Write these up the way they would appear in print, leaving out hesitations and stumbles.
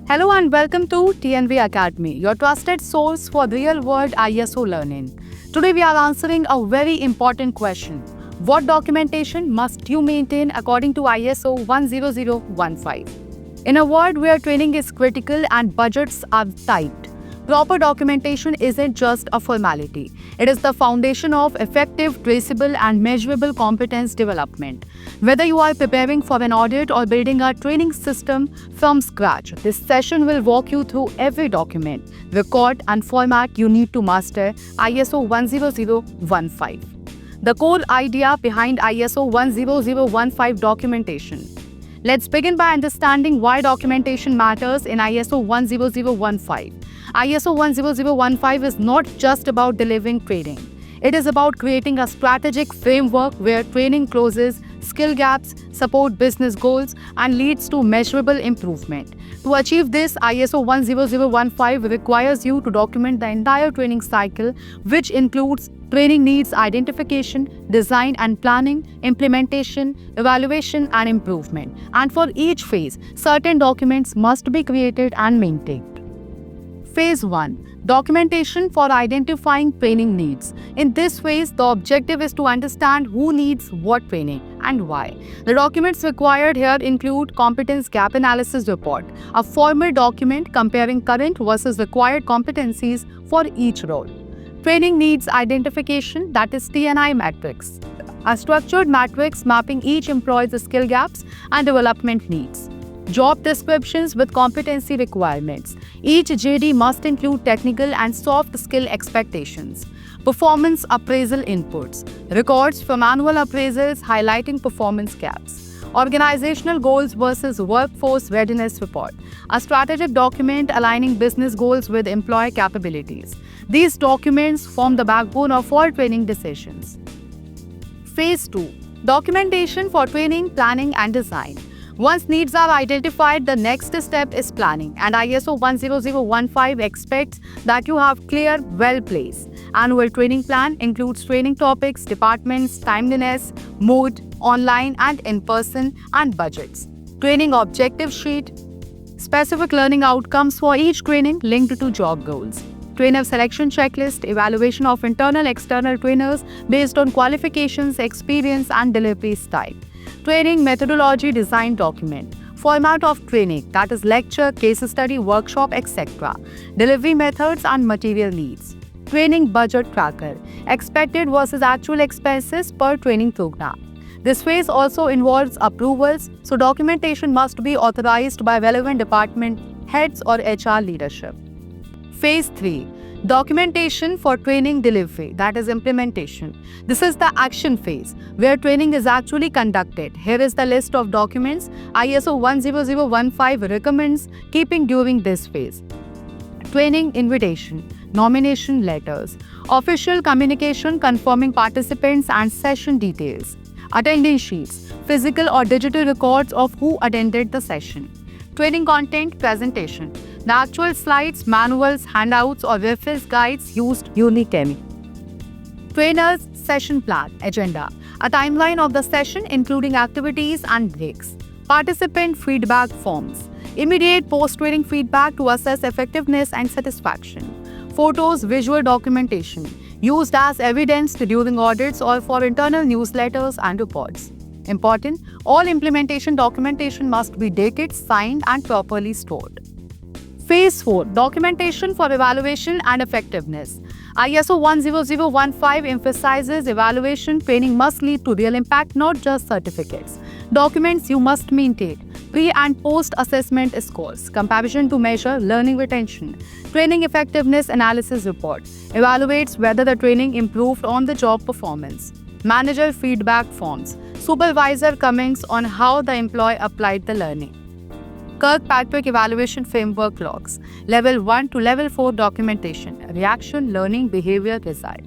Hello and welcome to TNV Academy, your trusted source for real-world ISO learning. Today we are answering a very important question. What documentation must you maintain according to ISO 10015? In a world where training is critical and budgets are tight, proper documentation isn't just a formality. It is the foundation of effective, traceable, and measurable competence development. Whether you are preparing for an audit or building a training system from scratch, this session will walk you through every document, record, and format you need to master ISO 10015. The core idea behind ISO 10015 documentation. Let's begin by understanding why documentation matters in ISO 10015. ISO 10015 is not just about delivering training. It is about creating a strategic framework where training closes skill gaps, support business goals, and leads to measurable improvement. To achieve this, ISO 10015 requires you to document the entire training cycle, which includes training needs identification, design and planning, implementation, evaluation, and improvement. And for each phase, certain documents must be created and maintained. Phase 1. Documentation for identifying training needs. In this phase, the objective is to understand who needs what training and why. The documents required here include Competence Gap Analysis Report, a formal document comparing current versus required competencies for each role. Training Needs Identification, that is TNI matrix, a structured matrix mapping each employee's skill gaps and development needs. Job descriptions with competency requirements. Each JD must include technical and soft skill expectations. Performance appraisal inputs. Records from annual appraisals highlighting performance gaps. Organizational goals versus workforce readiness report. A strategic document aligning business goals with employee capabilities. These documents form the backbone of all training decisions. Phase 2. Documentation for training, planning, and design. Once needs are identified, the next step is planning, and ISO 10015 expects that you have clear, well-placed. Annual training plan includes training topics, departments, timeliness, mode, online and in-person, and budgets. Training objective sheet, specific learning outcomes for each training linked to job goals. Trainer selection checklist, evaluation of internal external trainers based on qualifications, experience, and delivery style. Training methodology design document. Format of training, that is lecture, case study, workshop, etc. Delivery methods and material needs. Training budget tracker. Expected versus actual expenses per training program. This phase also involves approvals, so documentation must be authorized by relevant department heads or HR leadership. Phase 3. Documentation for training delivery, that is implementation. This is the action phase, where training is actually conducted. Here is the list of documents ISO 10015 recommends keeping during this phase. Training invitation, nomination letters, official communication confirming participants and session details, attendee sheets, physical or digital records of who attended the session. Training content presentation. The actual slides, manuals, handouts, or reference guides used uniquely. Trainer's session plan agenda. A timeline of the session including activities and breaks. Participant feedback forms. Immediate post-training feedback to assess effectiveness and satisfaction. Photos, visual documentation. Used as evidence during audits or for internal newsletters and reports. Important, all implementation documentation must be dated, signed, and properly stored. Phase 4. Documentation for evaluation and effectiveness. ISO 10015 emphasizes evaluation. Training must lead to real impact, not just certificates. Documents you must maintain. Pre- and post-assessment scores. Comparison to measure learning retention. Training effectiveness analysis report. Evaluates whether the training improved on-the-job performance. Manager feedback forms. Supervisor comments on how the employee applied the learning. Kirkpatrick Evaluation Framework logs. Level 1 to Level 4 documentation. Reaction, learning, behavior, result.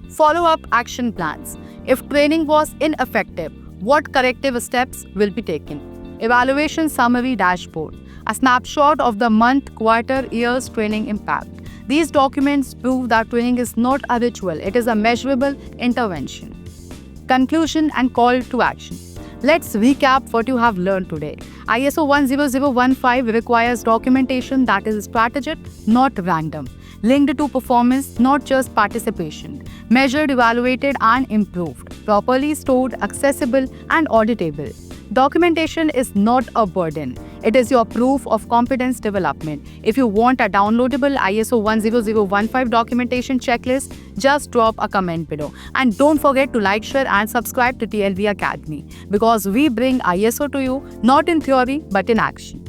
Follow-up action plans. If training was ineffective, what corrective steps will be taken? Evaluation summary dashboard. A snapshot of the month, quarter, year's training impact. These documents prove that training is not a ritual, it is a measurable intervention. Conclusion and call to action. Let's recap what you have learned today. ISO 10015 requires documentation that is strategic, not random, linked to performance, not just participation, measured, evaluated, and improved, properly stored, accessible, and auditable. Documentation is not a burden. It is your proof of competence development. If you want a downloadable ISO 10015 documentation checklist, just drop a comment below. And don't forget to like, share, and subscribe to TLV Academy, because we bring ISO to you not in theory but in action.